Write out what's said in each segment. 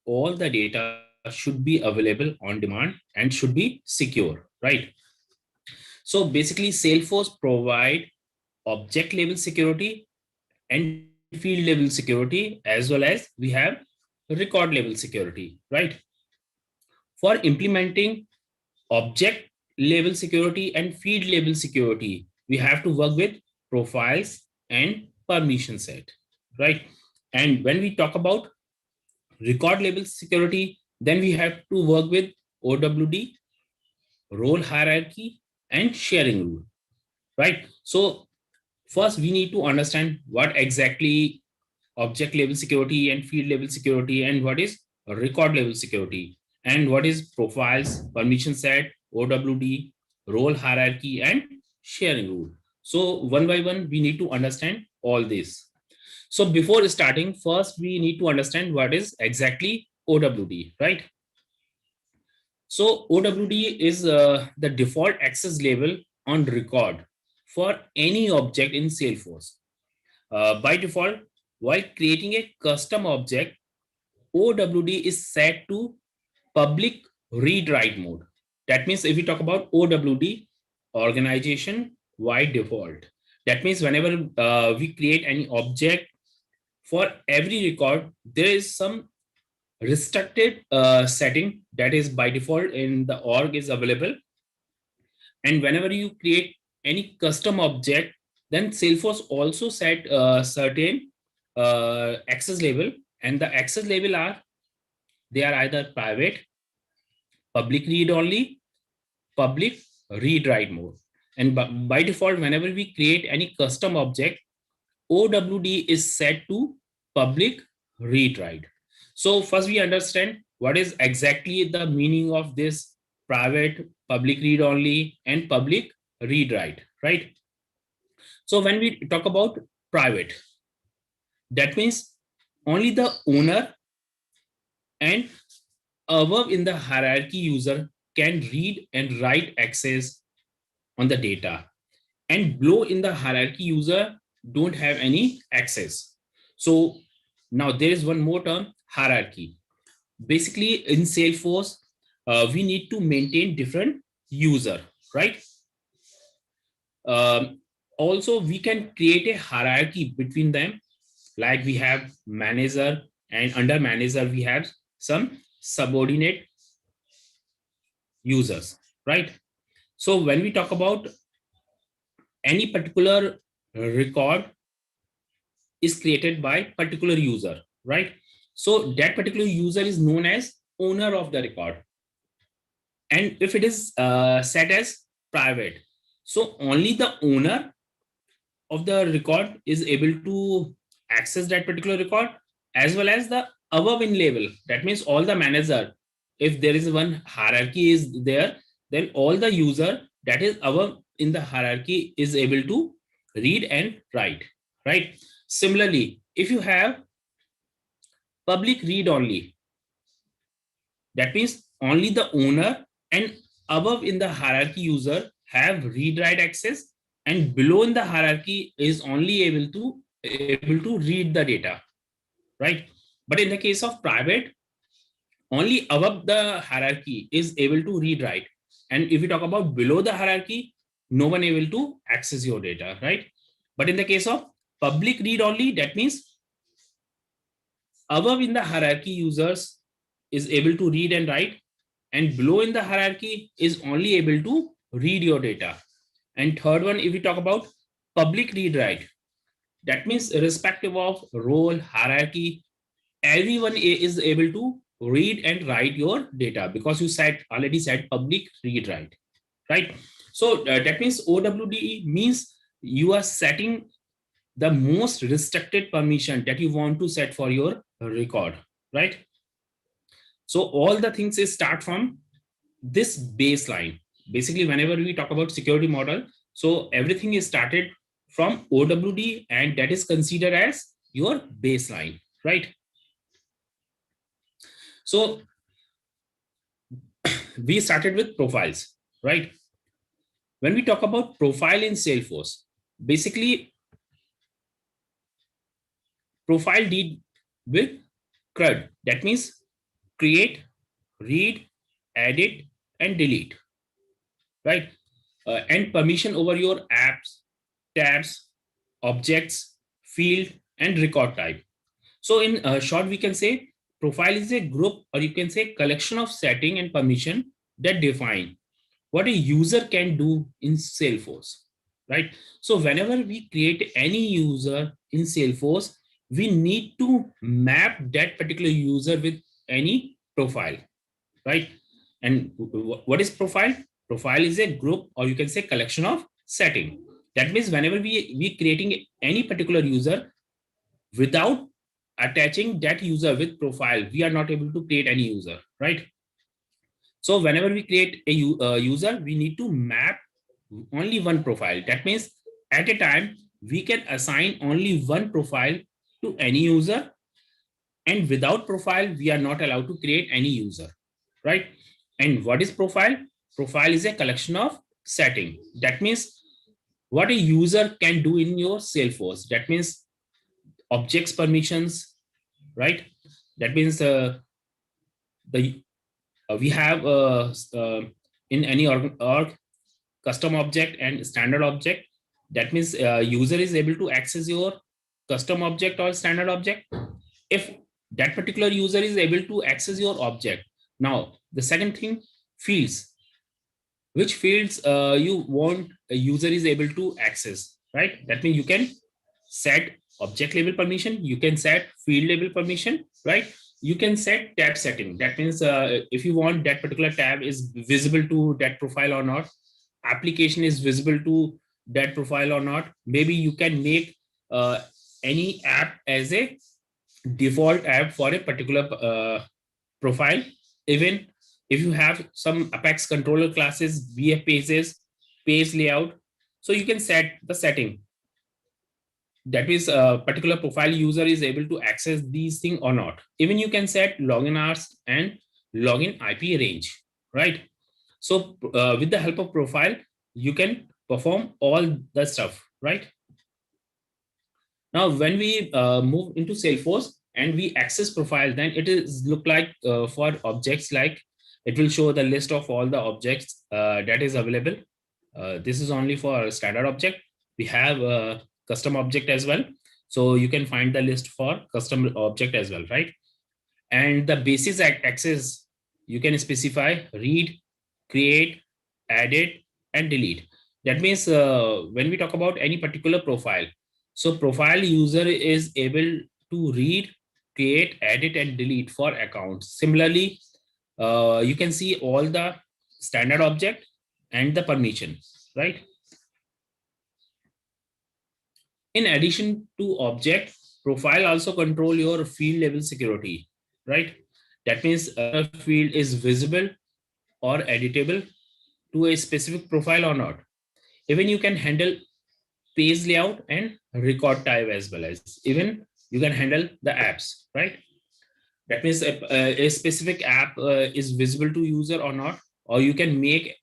all the data should be available on demand and should be secure, right? So basically, Salesforce provide object level security and field level security, as well as we have record level security, right? For implementing object level security and field level security, we have to work with profiles and permission set, right? And when we talk about record level security, then we have to work with OWD, role hierarchy, and sharing rule, right? So first we need to understand what exactly object level security and field level security, and what is record level security, and what is profiles, permission set, OWD, role hierarchy, and sharing rule. So one by one we need to understand all this. So before starting, first we need to understand what is exactly OWD, right? So OWD is the default access label on record for any object in Salesforce. By default, while creating a custom object, OWD is set to public read write mode. That means if we talk about OWD, organization wide default, that means whenever we create any object, for every record, there is some restricted setting that is by default in the org is available. And whenever you create any custom object, then Salesforce also set certain access label, and the access label are, they are either private, public read only, public read write mode. And by default, whenever we create any custom object, OWD is set to public read write. So first we understand what is exactly the meaning of this private, public read only, and public read write, right? So when we talk about private, that means only the owner and above in the hierarchy user can read and write access on the data, and below in the hierarchy user don't have any access. So now there is one more term, hierarchy. Basically in Salesforce, we need to maintain different user, right? Also we can create a hierarchy between them, like we have manager, and under manager we have some subordinate users, right? So when we talk about any particular record is created by particular user, right? So that particular user is known as owner of the record. And if it is set as private, so only the owner of the record is able to access that particular record, as well as the above in level. That means all the manager, if there is one hierarchy is there, then all the user that is above in the hierarchy is able to read and write, right? Similarly, if you have public read only, that means only the owner and above in the hierarchy user have read write access, and below in the hierarchy is only able to read the data, right? But in the case of private, only above the hierarchy is able to read write, and if we talk about below the hierarchy, no one able to access your data, right? But in the case of public read only, that means above in the hierarchy users is able to read and write, and below in the hierarchy is only able to read your data. And third one, if we talk about public read write, that means irrespective of role hierarchy, everyone is able to read and write your data, because you already said public read write, right? So that means OWD means you are setting the most restricted permission that you want to set for your record, right? So all the things is start from this baseline. Basically, whenever we talk about security model, so everything is started from OWD, and that is considered as your baseline, right? So we started with profiles, right? When we talk about profile in Salesforce, basically profile deal with CRUD. That means create, read, edit, and delete, right? And permission over your apps, tabs, objects, field, and record type. So in short, we can say profile is a group, or you can say collection of setting and permission that define what a user can do in Salesforce, right? So whenever we create any user in Salesforce, we need to map that particular user with any profile, right? And what is profile? Profile is a group, or you can say collection of setting. That means whenever we creating any particular user, without attaching that user with profile, we are not able to create any user, right? So whenever we create a user, we need to map only one profile. That means at a time, we can assign only one profile to any user, and without profile, we are not allowed to create any user, right? And what is profile? Profile is a collection of setting. That means what a user can do in your Salesforce. That means objects permissions, right? That means the we have in any org custom object and standard object. That means user is able to access your custom object or standard object if that particular user is able to access your object. Now the second thing, fields. Which fields you want a user is able to access, right? That means you can set object level permission, you can set field level permission, right? You can set tab setting. That means if you want that particular tab is visible to that profile or not, application is visible to that profile or not. Maybe you can make any app as a default app for a particular profile. Even if you have some Apex controller classes, VF pages, page layout, so you can set the setting. That is a particular profile user is able to access these things or not. Even you can set login hours and login IP range, right? So with the help of profile, you can perform all the stuff, right? Now, when we move into Salesforce and we access profile, then it is look like for objects, like it will show the list of all the objects that is available. This is only for standard object. We have a custom object as well. So you can find the list for custom object as well, right? And the basis access, you can specify read, create, edit, and delete. That means when we talk about any particular profile, so profile user is able to read, create, edit, and delete for accounts. Similarly, you can see all the standard object and the permission, right? In addition to object, profile also control your field level security, right? That means a field is visible or editable to a specific profile or not. Even you can handle page layout and record type, as well as even you can handle the apps, right? That means a specific app is visible to user or not, or you can make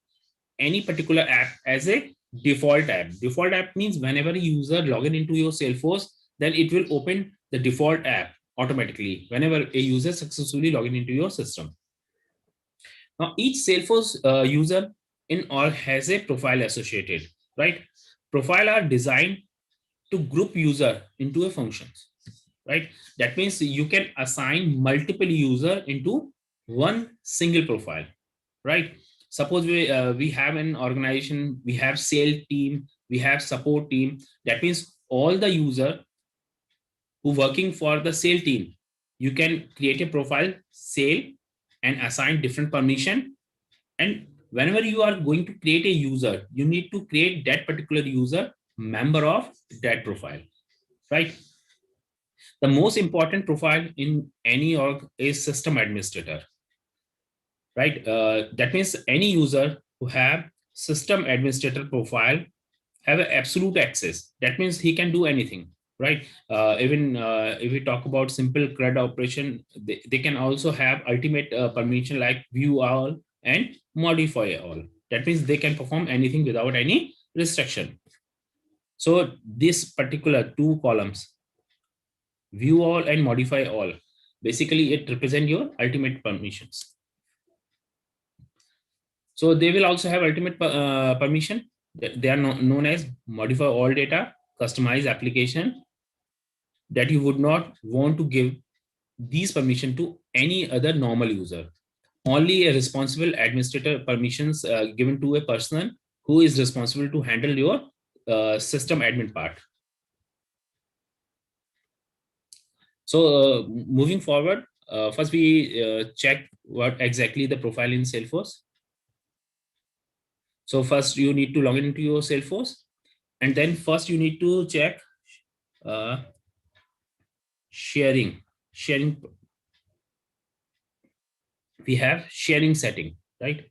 any particular app as a default app. Default app means whenever a user login into your Salesforce, then it will open the default app automatically whenever a user successfully login into your system. Now, each Salesforce user in all has a profile associated, right? Profile are designed to group user into a functions, right? That means you can assign multiple user into one single profile, right? Suppose we have an organization, we have sales team, we have support team. That means all the user who working for the sale team, you can create a profile sale and assign different permission. And whenever you are going to create a user, you need to create that particular user member of that profile, right? The most important profile in any org is system administrator, right? That means any user who have system administrator profile have absolute access. That means he can do anything, right? Even if we talk about simple CRUD operation, they can also have ultimate permission like view all and modify all. That means they can perform anything without any restriction. So this particular two columns, view all and modify all, Basically, it represents your ultimate permissions. So they will also have ultimate permission. They are known as modify all data, customize application, that you would not want to give these permission to any other normal user. Only a responsible administrator permissions given to a person who is responsible to handle your system admin part. So moving forward, first we check what exactly the profile in Salesforce. So first you need to log into your Salesforce, and then first you need to check uh, sharing. We have sharing setting, right?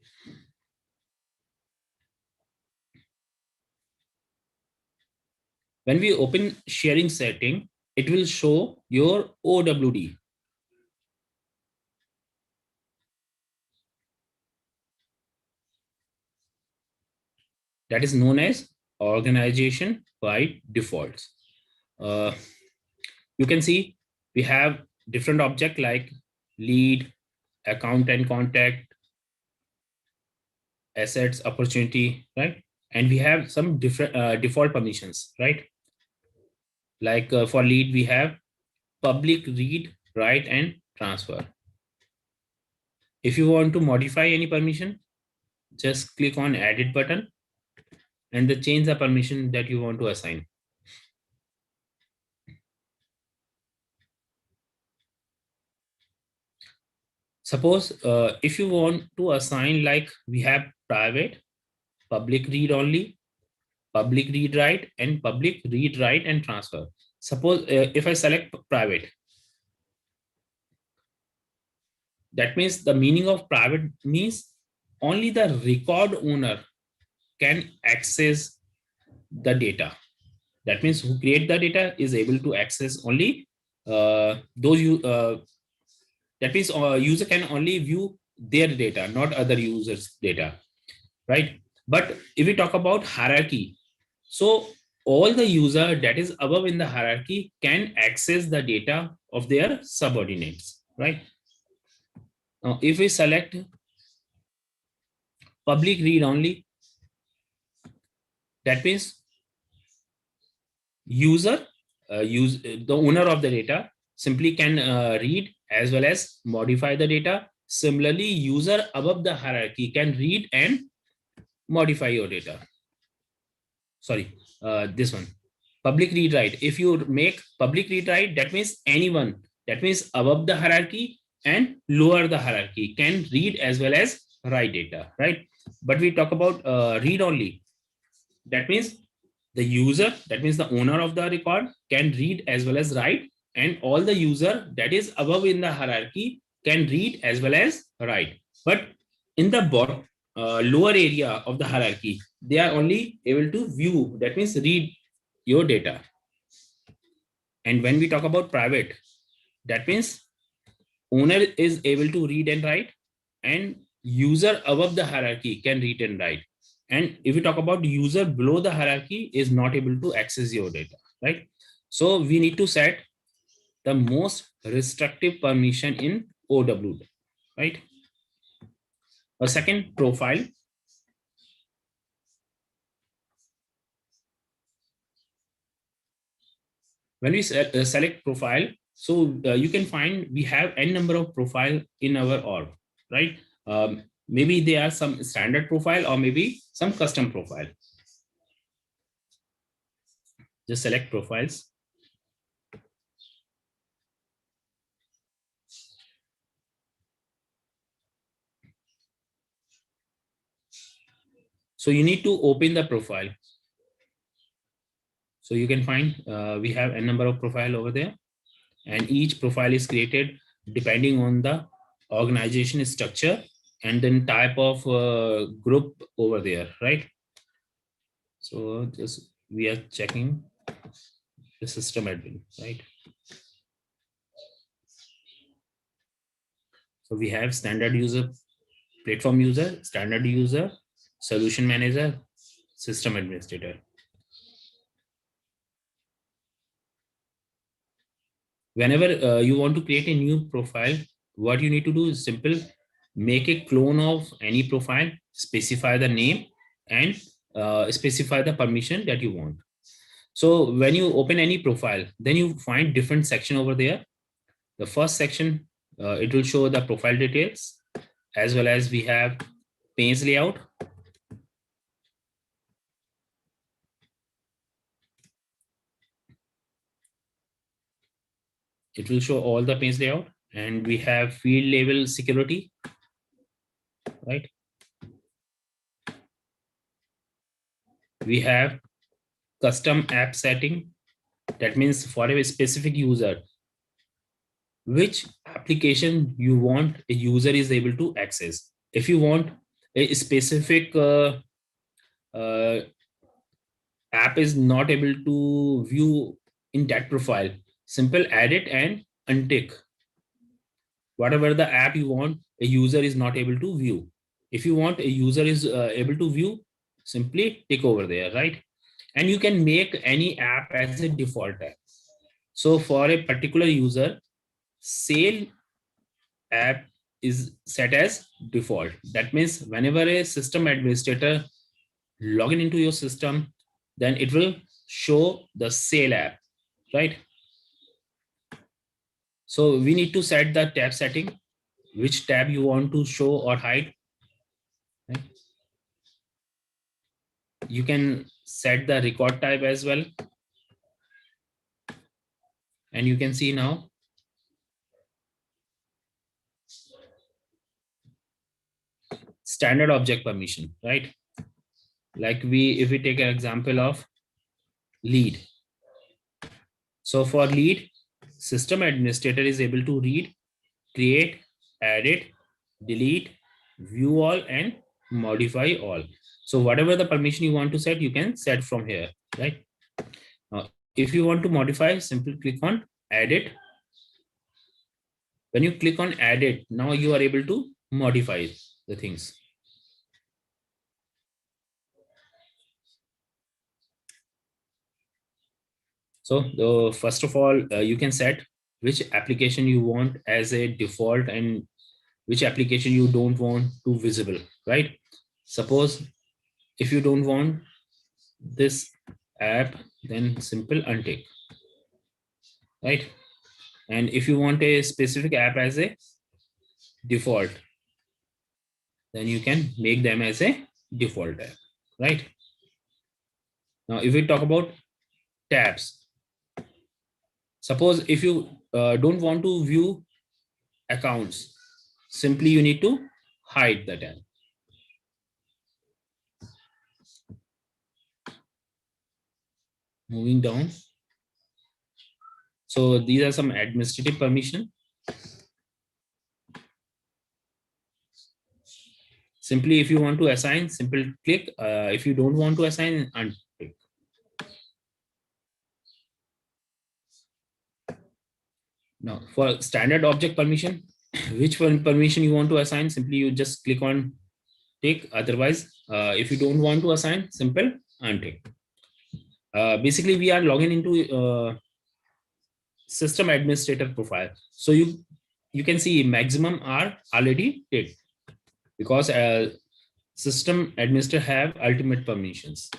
When we open sharing setting, it will show your OWD. That is known as organization by defaults. Uh, you can see we have different object like lead, account and contact, assets, opportunity, right? And we have some different default permissions, right? Like for lead, we have public read, write, and transfer. If you want to modify any permission, just click on edit button and then change the permission that you want to assign. Suppose if you want to assign, like we have private, public read only, public read write, and public read write and transfer. Suppose if I select private, that means the meaning of private means only the record owner can access the data. That means who create the data is able to access only those you. That means user can only view their data, not other users' data, right? But if we talk about hierarchy, so all the user that is above in the hierarchy can access the data of their subordinates, right? Now, if we select public read only, that means user, the owner of the data simply can read as well as modify the data. Similarly, user above the hierarchy can read and modify your data. Sorry, this one. Public read write. If you make public read write, that means anyone, that means above the hierarchy and lower the hierarchy can read as well as write data, right? But we talk about read only. That means the user, that means the owner of the record, can read as well as write, and all the user that is above in the hierarchy can read as well as write. But in the bottom lower area of the hierarchy, they are only able to view, that means read your data. And when we talk about private, that means owner is able to read and write, and user above the hierarchy can read and write. And if we talk about user below the hierarchy is not able to access your data, right? So we need to set the most restrictive permission in OWD, right? A second, profile. When we select profile, so you can find we have n number of profile in our org, right? Maybe there are some standard profile or maybe some custom profile. Just select profiles. So you need to open the profile. So you can find we have a number of profile over there, and each profile is created depending on the organization structure and then type of group over there, right? So just we are checking the system admin, right? So we have standard user, platform user, standard user, solution manager, system administrator. Whenever you want to create a new profile, what you need to do is simple: make a clone of any profile, specify the name, and specify the permission that you want. So when you open any profile, then you find different section over there. The first section, it will show the profile details, as well as we have page layout. It will show all the page layout, and we have field label security, right? We have custom app setting. That means for a specific user, which application you want a user is able to access. If you want a specific uh, app is not able to view in that profile, simple add it and untick. Whatever the app you want, a user is not able to view. If you want a user is able to view, simply tick over there, right? And you can make any app as a default app. So for a particular user, sale app is set as default. That means whenever a system administrator login into your system, then it will show the sale app, right? So we need to set the tab setting, which tab you want to show or hide, right? You can set the record type as well. And you can see now standard object permission, right? Like if we take an example of lead. So for lead, system administrator is able to read, create, edit, delete, view all, and modify all. So whatever the permission you want to set, you can set from here, right? Now, if you want to modify, simply click on edit. When you click on edit, now you are able to modify the things. So first of all, you can set which application you want as a default and which application you don't want to visible, right? Suppose if you don't want this app, then simple untick, right? And if you want a specific app as a default, then you can make them as a default app, right? Now if we talk about tabs, suppose if you don't want to view accounts, simply you need to hide the tab. Moving down. So these are some administrative permission. Simply if you want to assign, simple click. If you don't want to assign, untick. Now for standard object permission, which one permission you want to assign, simply you just click on tick. Otherwise, if you don't want to assign, simple untick. Basically, we are logging into system administrator profile. So you can see maximum are already ticked because system administrator have ultimate permissions.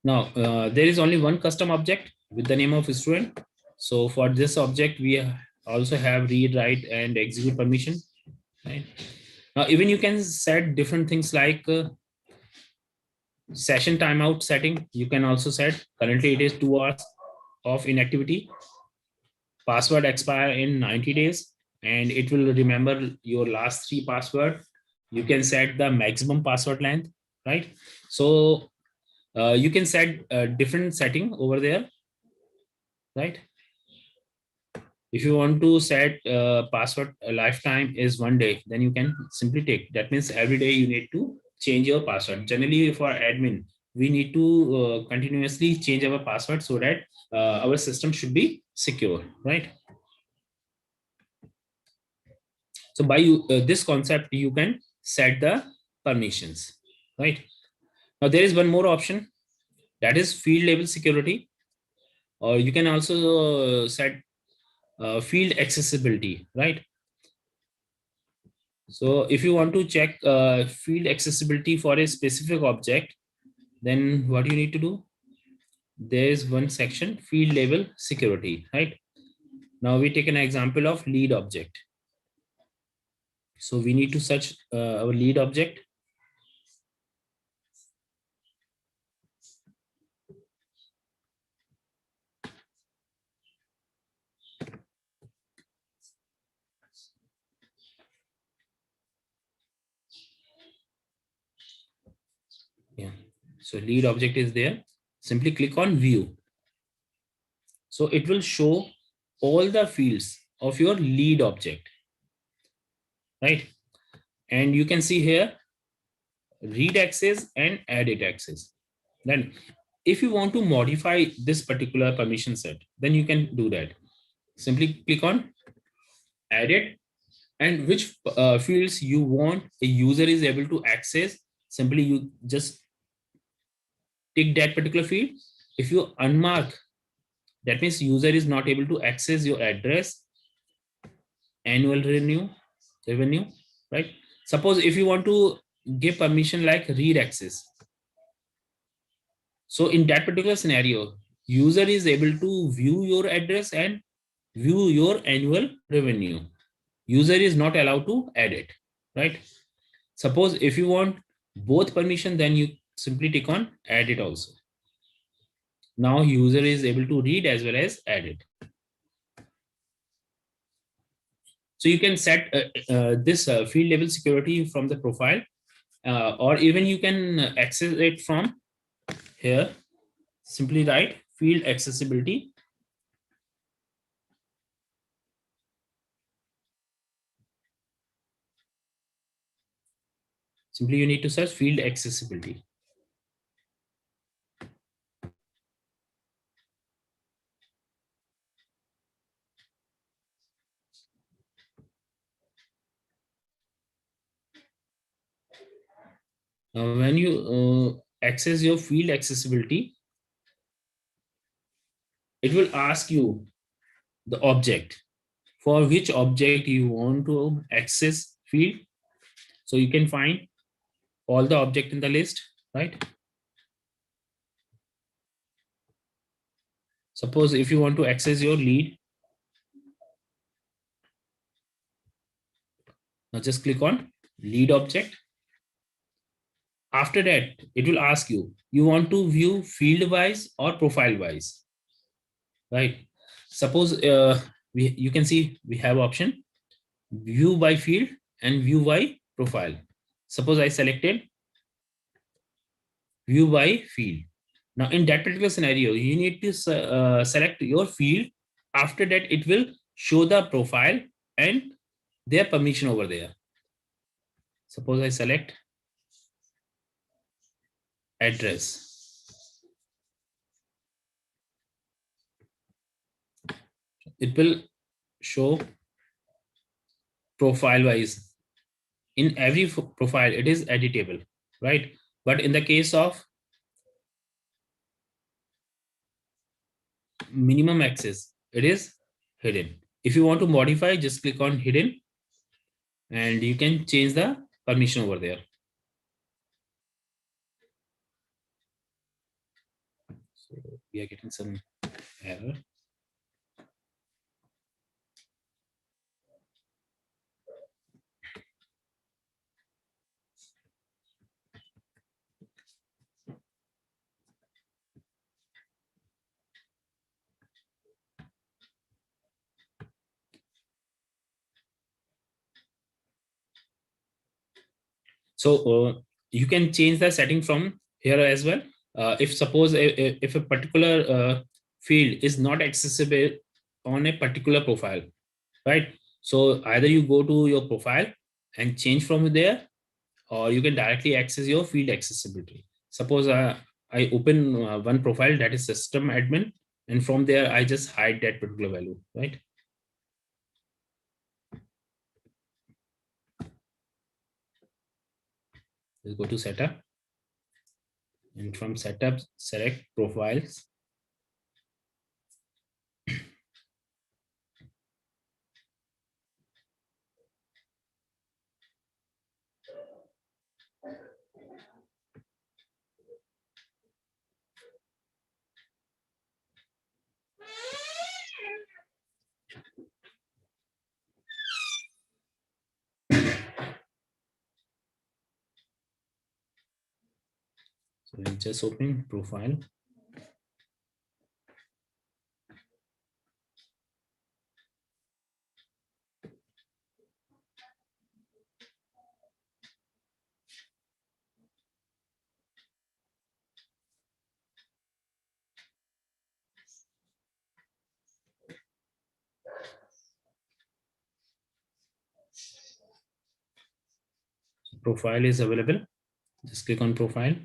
Now there is only one custom object with the name of student. So for this object, we also have read, write, and execute permission. Right? Now even you can set different things like session timeout setting. You can also set. Currently, it is 2 hours of inactivity. Password expire in 90 days, and it will remember your last 3 password. You can set the maximum password length, right? So you can set a different setting over there, right? If you want to set password lifetime is 1 day, then you can simply take. That means every day you need to change your password. Generally, for admin, we need to continuously change our password so that our system should be secure, right? So by this concept, you can set the permissions, right? Now there is one more option, that is field level security. or you can also set field accessibility, right? So if you want to check field accessibility for a specific object, then what you need to do, there is one section, field level security, right? Now we take an example of lead object. So we need to search our lead object. Yeah. So lead object is there. Simply click on view. So it will show all the fields of your lead object, right? And you can see here read access and edit access. Then if you want to modify this particular permission set, then you can do that. Simply click on edit, and which fields you want a user is able to access, simply you just tick that particular field. If you unmark, that means user is not able to access your address, annual revenue, right? Suppose if you want to give permission like read access, so in that particular scenario, user is able to view your address and view your annual revenue. User is not allowed to edit, right? Suppose if you want both permission, then you simply click on edit also. Now user is able to read as well as edit. So you can set this field level security from the profile, or even you can access it from here. Simply write field accessibility. Simply you need to search field accessibility. Now when you access your field accessibility, it will ask you the object, for which object you want to access field. So you can find all the object in the list, right? Suppose if you want to access your lead, now just click on lead object. After that, it will ask you, you want to view field wise or profile wise, right? Suppose you can see we have option view by field and view by profile. Suppose I selected view by field. Now in that particular scenario, you need to select your field. After that, it will show the profile and their permission over there. Suppose I select address. It will show profile wise. In every profile, it is editable, right? But in the case of minimum access, it is hidden. If you want to modify, just click on hidden and you can change the permission over there. So we are getting some error. So you can change the setting from here as well. If suppose if a particular field is not accessible on a particular profile, right? So either you go to your profile and change from there, or you can directly access your field accessibility. Suppose I open one profile, that is system admin, and from there I just hide that particular value, right? Let's go to setup, and from setup select profiles. So I'm just opening profile. Profile is available. Just click on profile.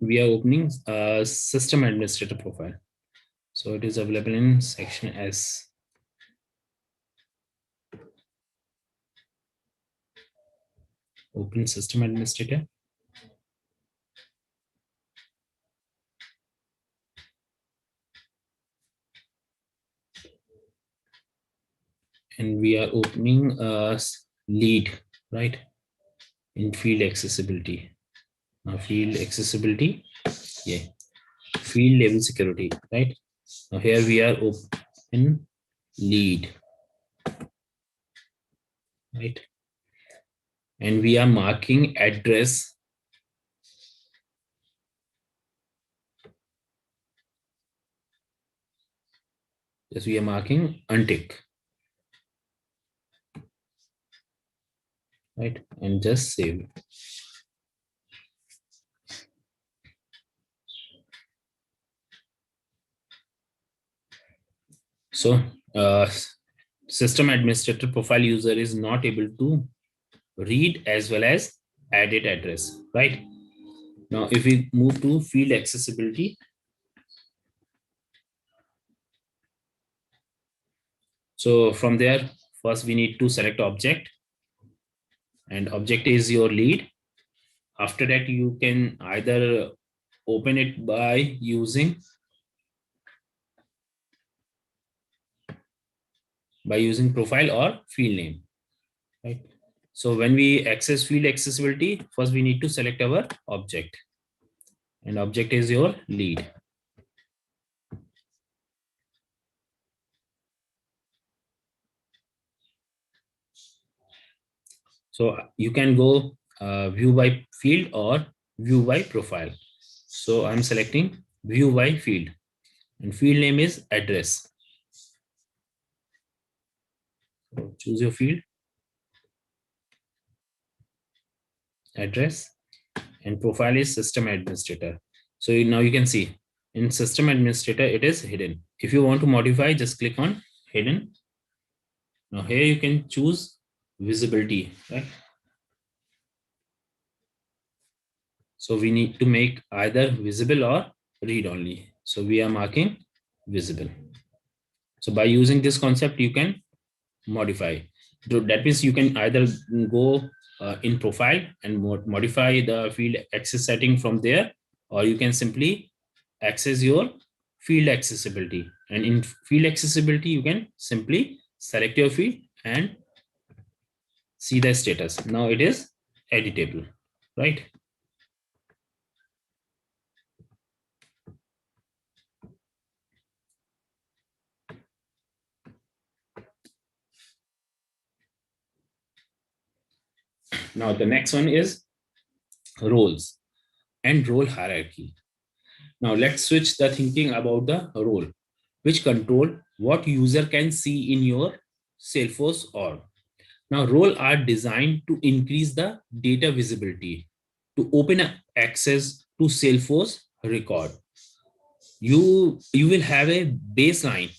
We are opening a system administrator profile. So it is available in section S. Open system administrator. And we are opening a lead, right? In field accessibility. Now field accessibility, yeah. Field level security, right? Now here we are open lead, right? And we are marking address. Yes, we are marking untick, right? And just save. So system administrator profile user is not able to read as well as edit address, right? Now, if we move to field accessibility, so from there, first we need to select object, and object is your lead. After that, you can either open it by using profile or field name, right? So when we access field accessibility, first we need to select our object, and object is your lead. So you can go view by field or view by profile. So I'm selecting view by field, and field name is address. So choose your field, address, and profile is system administrator. So now you can see in system administrator, it is hidden. If you want to modify, just click on hidden. Now here you can choose visibility, right? So we need to make either visible or read only. So we are marking visible. So by using this concept, you can modify. So that means you can either go in profile and modify the field access setting from there, or you can simply access your field accessibility. And in field accessibility, you can simply select your field and see the status. Now it is editable, right? Now the next one is roles and role hierarchy. Now let's switch the thinking about the role, which control what user can see in your Salesforce org. Now role are designed to increase the data visibility, to open access to Salesforce record. You will have a baseline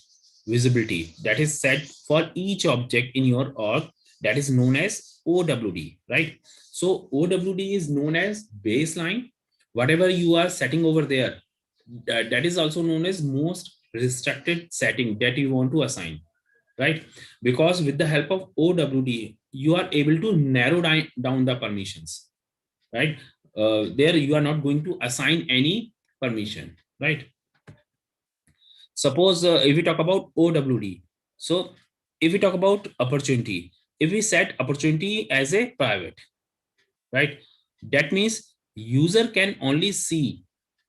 visibility that is set for each object in your org, that is known as OWD, right? So OWD is known as baseline. Whatever you are setting over there, that is also known as most restricted setting that you want to assign, right? Because with the help of OWD, you are able to narrow down the permissions, right? There you are not going to assign any permission, right? Suppose if we talk about OWD, so if we talk about opportunity, if we set opportunity as a private, right? That means user can only see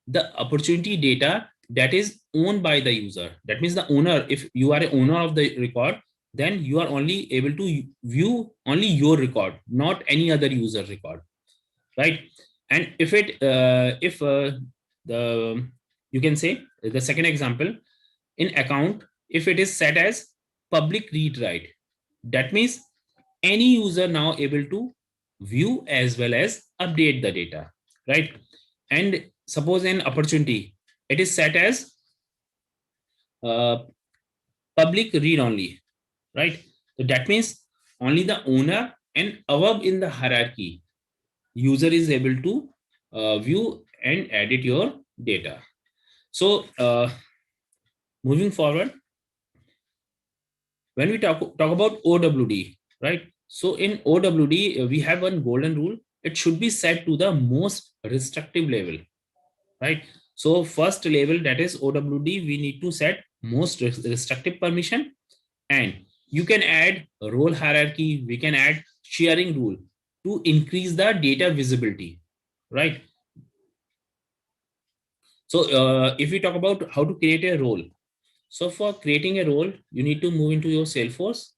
the opportunity data that is owned by the user. That means the owner, if you are a owner of the record, then you are only able to view only your record, not any other user record, right? And if the you can say the second example, in account, if it is set as public read write, that means any user now able to view as well as update the data, right? And suppose an opportunity, it is set as uh, public read only, right? So that means only the owner and above in the hierarchy user is able to view and edit your data. So moving forward, when we talk about OWD, right? So in OWD, we have one golden rule. It should be set to the most restrictive level, right? So first level, that is OWD, we need to set most restrictive permission, and you can add a role hierarchy. We can add sharing rule to increase the data visibility, right? So if we talk about how to create a role, so for creating a role, you need to move into your Salesforce,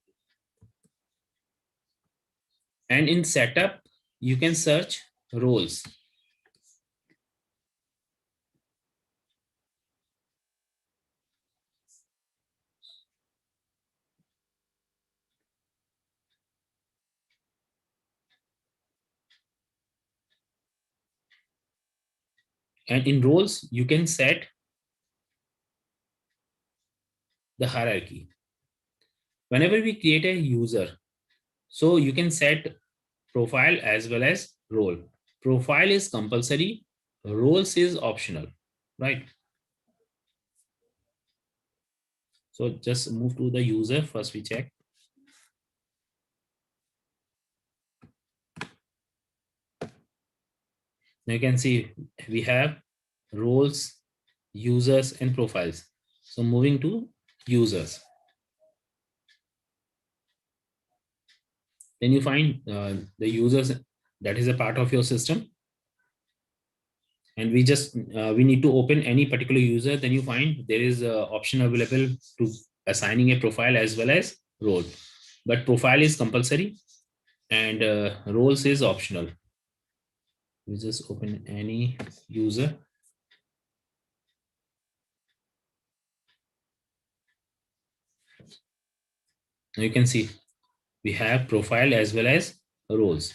and in setup, you can search roles. And in roles, you can set the hierarchy. Whenever we create a user, so you can set profile as well as role. Profile is compulsory, roles is optional, right? So just move to the user. First we check. Now you can see we have roles, users, and profiles. So moving to users, then you find the users that is a part of your system, and we need to open any particular user. Then you find there is a option available to assigning a profile as well as role, but profile is compulsory and roles is optional. We just open any user. Now you can see we have profile as well as roles.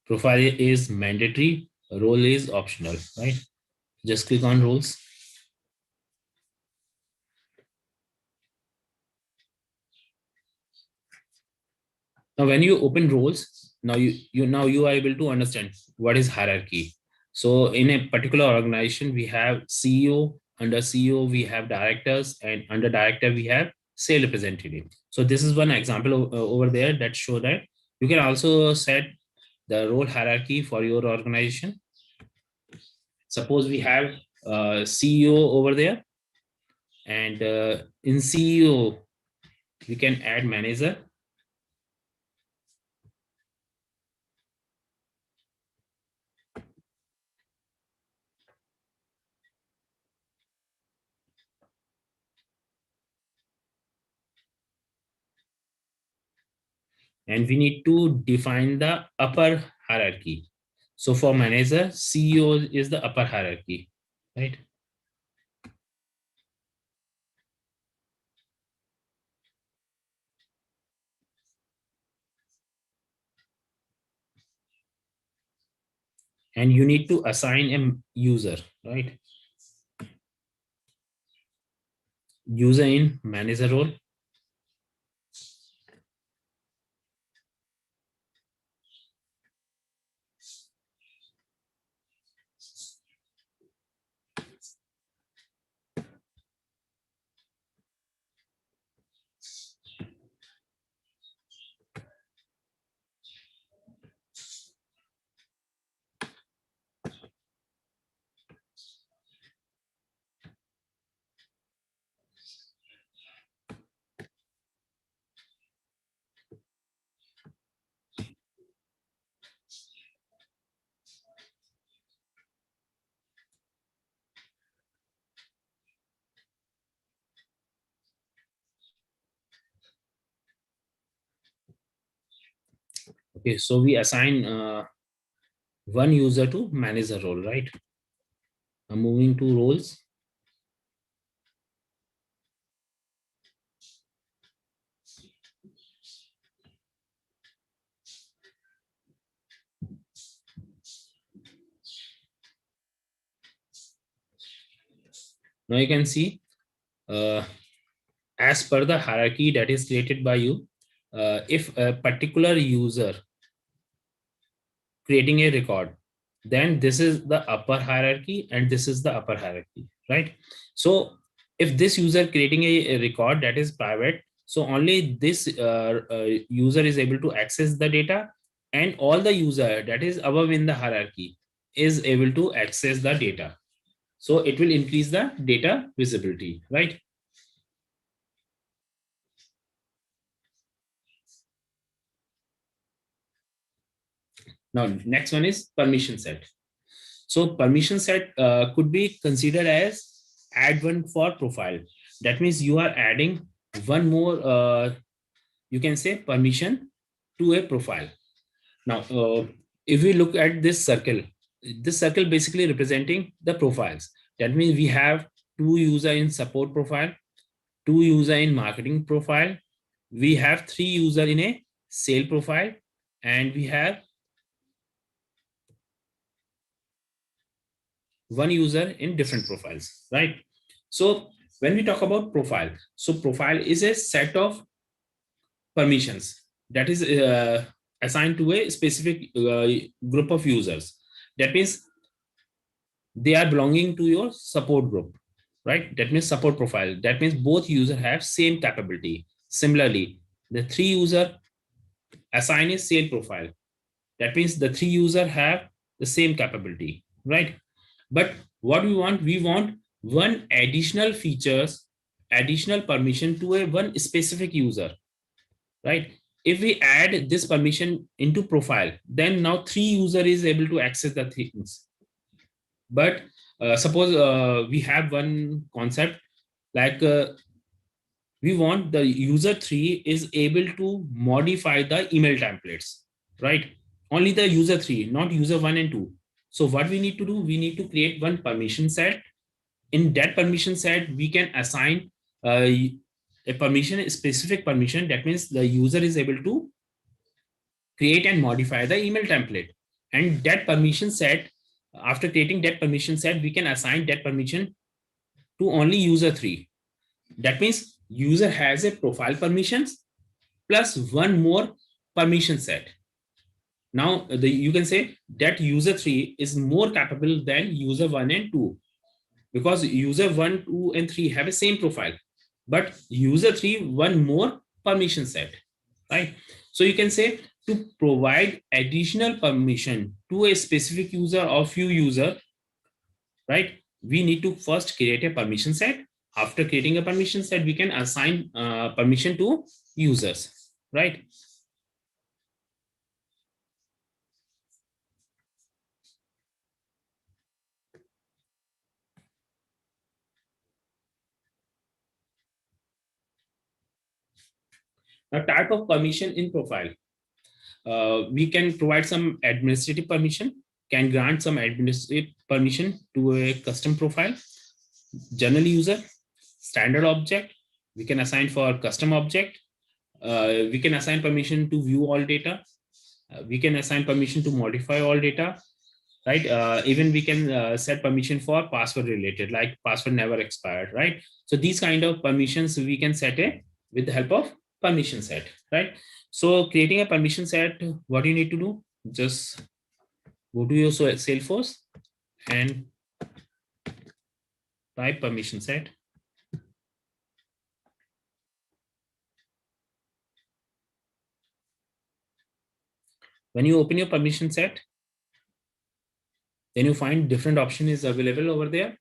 Profile is mandatory, role is optional, right? Just click on roles. Now when you open roles, now you are able to understand what is hierarchy. So in a particular organization, we have CEO. Under CEO we have directors, and under director we have sales representative. So this is one example over there that show that you can also set the role hierarchy for your organization. Suppose we have CEO over there, and in CEO we can add manager, and we need to define the upper hierarchy. So for manager, CEO is the upper hierarchy, right? And you need to assign a user, right? User in manager role. Okay, so we assign one user to manage a role, right? I'm moving to roles. Now you can see, uh, as per the hierarchy that is created by you, if a particular user creating a record, then this is the upper hierarchy and this is the upper hierarchy, right? So if this user creating a record that is private, so only this user is able to access the data, and all the user that is above in the hierarchy is able to access the data. So it will increase the data visibility, right? Now next one is permission set. So permission set could be considered as add one for profile. That means you are adding one more, you can say, permission to a profile. Now, if we look at this circle basically representing the profiles. That means we have two user in support profile, two user in marketing profile, we have three user in a sale profile, and we have one user in different profiles, right? So when we talk about profile, so profile is a set of permissions that is assigned to a specific group of users. That means they are belonging to your support group, right? That means support profile. That means both user have same capability. Similarly, the three user assign a sale profile. That means the three user have the same capability, right? But what we want one additional features, additional permission to a one specific user, right? If we add this permission into profile, then now three user is able to access the things. But suppose we have one concept like we want the user 3 is able to modify the email templates, right? Only the user 3, not user 1 and 2. So what we need to do, we need to create one permission set. In that permission set, we can assign a permission, a specific permission. That means the user is able to create and modify the email template. And that permission set, after creating that permission set, we can assign that permission to only user 3. That means user has a profile permissions plus one more permission set. Now you can say that user 3 is more capable than user 1 and 2, because user 1, 2 and 3 have a same profile, but user 3 one more permission set, right? So you can say to provide additional permission to a specific user or few user, right? We need to first create a permission set. After creating a permission set, we can assign permission to users, right? Now, type of permission in profile. We can provide some administrative permission, can grant some administrative permission to a custom profile, general user, standard object. We can assign for custom object. We can assign permission to view all data. We can assign permission to modify all data, right? Even we can set permission for password related, like password never expired, right? So these kind of permissions we can set it with the help of permission set, right? So creating a permission set, what you need to do, just go to your Salesforce and type permission set. When you open your permission set, then you find different option is available over there.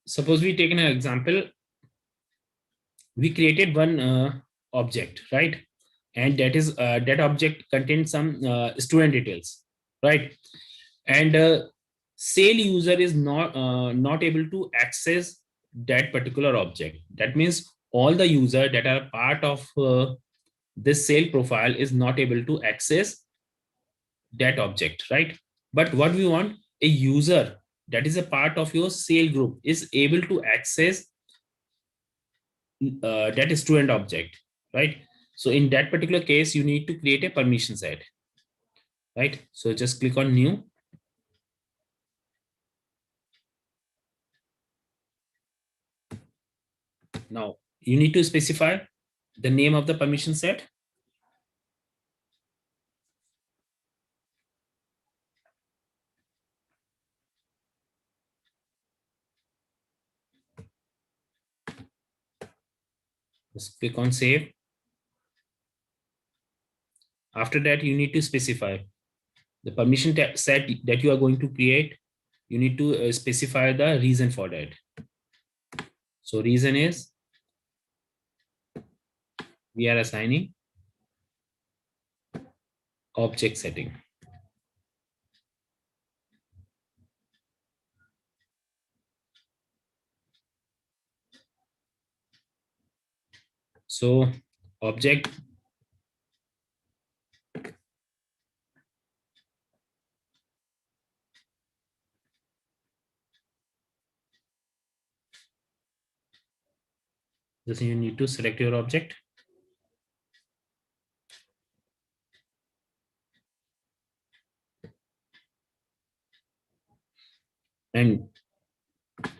Suppose we take an example, we created one object, right? And that object contains some student details, right? And sale user is not able to access that particular object. That means all the user that are part of this sale profile is not able to access that object, right? But what we want, a user that is a part of your sale group is able to access that student object, right? So in that particular case, you need to create a permission set, right? So just click on new. Now you need to specify the name of the permission set. Just click on save. After that, you need to specify the permission set that you are going to create. You need to specify the reason for that. So reason is we are assigning object setting. So object just you need to select your object. And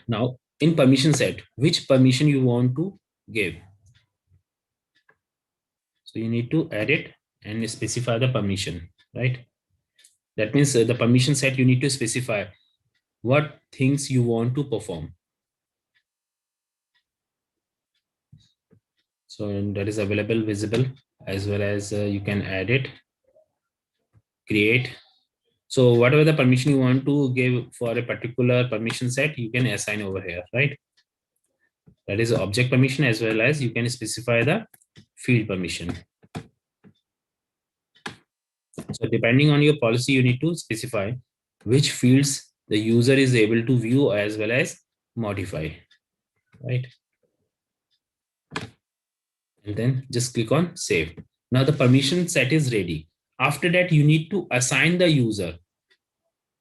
now in permission set, which permission you want to give. So you need to add it and specify the permission, right? That means the permission set, you need to specify what things you want to perform. So that is available, visible, as well as you can add it, create. So whatever the permission you want to give for a particular permission set, you can assign over here, right? That is object permission, as well as you can specify the field permission. So depending on your policy, you need to specify which fields the user is able to view as well as modify, right? And then just click on save. Now the permission set is ready. After that, you need to assign the user.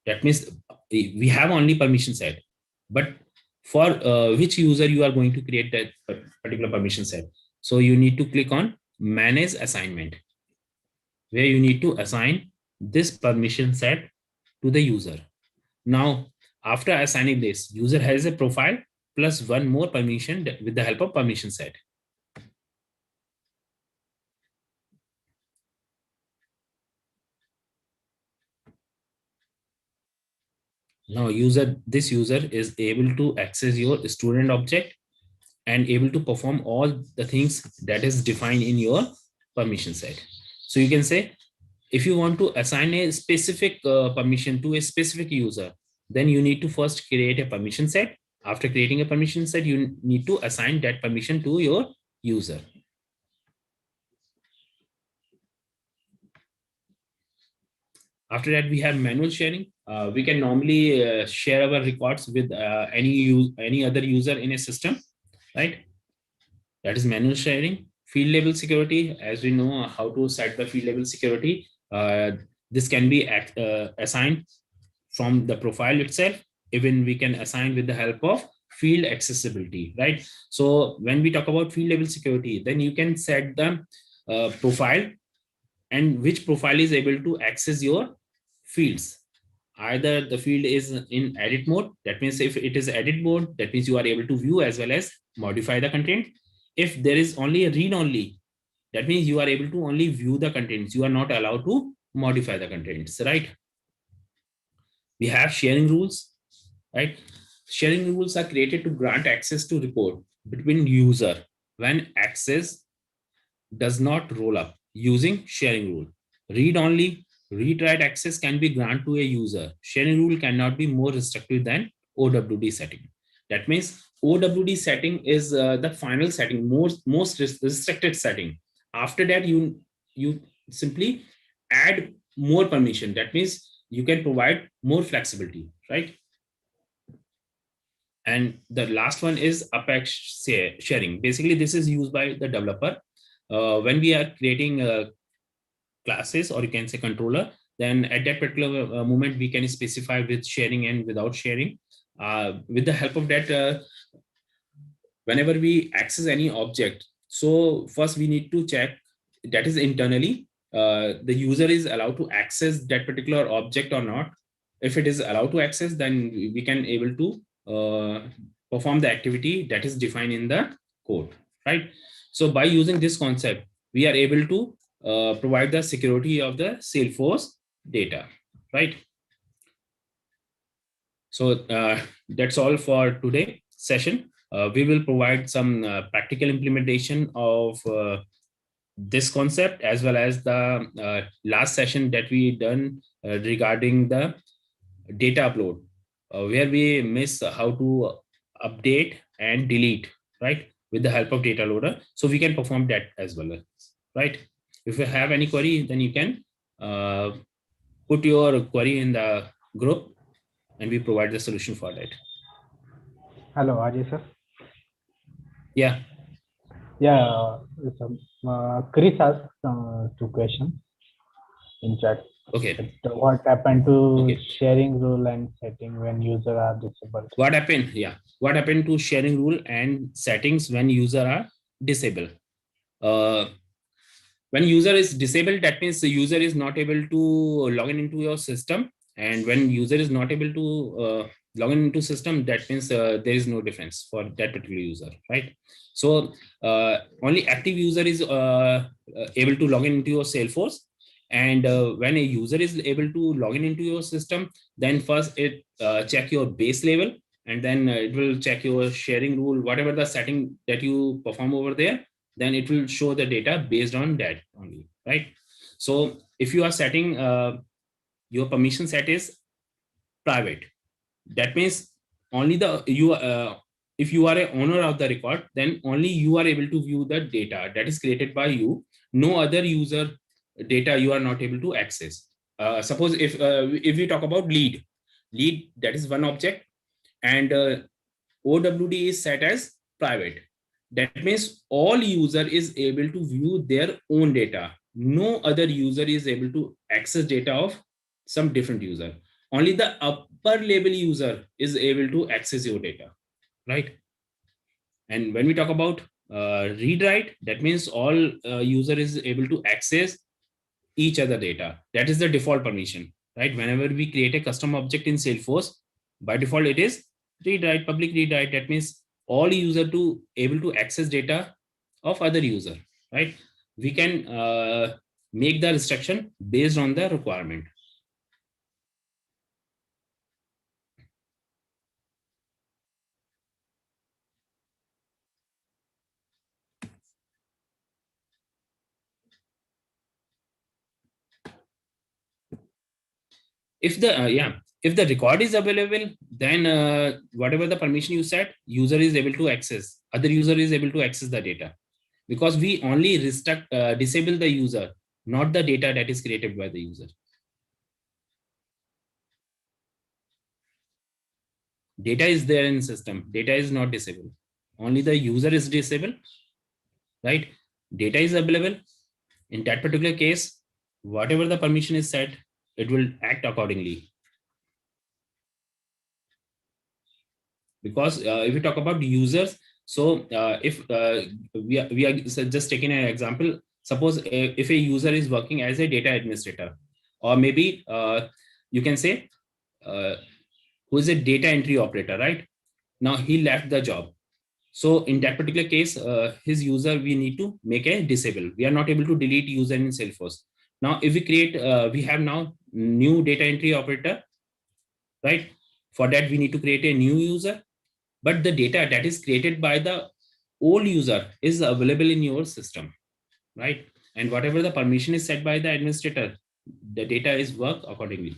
That means we have only permission set, but for which user you are going to create that particular permission set. So you need to click on manage assignment, where you need to assign this permission set to the user. Now, after assigning this, user has a profile plus one more permission with the help of permission set. Now, this user is able to access your student object and able to perform all the things that is defined in your permission set. So you can say, if you want to assign a specific permission to a specific user, then you need to first create a permission set. After creating a permission set, you need to assign that permission to your user. After that, we have manual sharing. We can normally share our records with any other user in a system, right? That is manual sharing. Field level security, as we know how to set the field level security. This can be assigned from the profile itself. Even we can assign with the help of field accessibility, right? So when we talk about field level security, then you can set the profile and which profile is able to access your fields. Either the field is in edit mode, that means if it is edit mode, that means you are able to view as well as modify the content. If there is only a read only, that means you are able to only view the contents, you are not allowed to modify the contents, right? We have sharing rules, right? Sharing rules are created to grant access to report between user when access does not roll up using sharing rule. Read only, read write access can be granted to a user. Sharing rule cannot be more restrictive than OWD setting. That means OWD setting is the final setting, most restricted setting. After that, you simply add more permission. That means you can provide more flexibility, right? And the last one is Apache Sharing. Basically, this is used by the developer when we are creating classes, or you can say controller. Then at that particular moment, we can specify with sharing and without sharing. With the help of that, whenever we access any object, so first we need to check that is internally the user is allowed to access that particular object or not. If it is allowed to access, then we can able to perform the activity that is defined in the code, right? So by using this concept, we are able to provide the security of the Salesforce data, right? So that's all for today session. We will provide some practical implementation of this concept, as well as the last session that we done regarding the data upload, where we miss how to update and delete, right, with the help of data loader. So we can perform that as well, right? If you have any query, then you can put your query in the group, and we provide the solution for that. Hello, Ajay sir. Yeah. Yeah, Chris asked two questions in chat. Okay. What happened to Okay. sharing rule and setting when user are disabled? What happened? Yeah. What happened to sharing rule and settings when user are disabled? Uh, when user is disabled, that means the user is not able to log in into your system. And when user is not able to log in into system, that means there is no difference for that particular user, right? So only active user is able to log in into your Salesforce. And when a user is able to log in into your system, then first it check your base level, and then it will check your sharing rule, whatever the setting that you perform over there, then it will show the data based on that only, right? So if you are setting your permission set is private, that means only the you if you are a owner of the record, then only you are able to view the data that is created by you. No other user data you are not able to access. Suppose if we talk about lead, that is one object, and OWD is set as private. That means all user is able to view their own data. No other user is able to access data of some different user. Only the upper level user is able to access your data, right? And when we talk about read write, that means all user is able to access each other data. That is the default permission, right? Whenever we create a custom object in Salesforce, by default it is read write, public read write. That means all user to able to access data of other user, right? We can make the restriction based on the requirement. If the if the record is available, then whatever the permission you set, user is able to access, other user is able to access the data, because we only restrict disable the user, not the data that is created by the user. Data is there in system, data is not disabled, only the user is disabled, right? Data is available. In that particular case, whatever the permission is set, it will act accordingly. Because if we talk about users, so if we are just taking an example, suppose if a user is working as a data administrator, or maybe you can say who is a data entry operator, right? Now he left the job. So in that particular case, his user, we need to make a disable. We are not able to delete user in Salesforce. Now if we create we have now new data entry operator, right? For that we need to create a new user, but the data that is created by the old user is available in your system, right? And whatever the permission is set by the administrator, the data is work accordingly.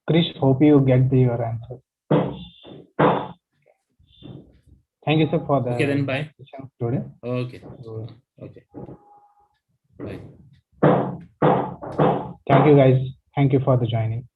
Chris, hope you get your answer. Thank you, sir, for the Okay, then bye. session today. Okay. So, Okay. Bye. Thank you, guys. Thank you for the joining.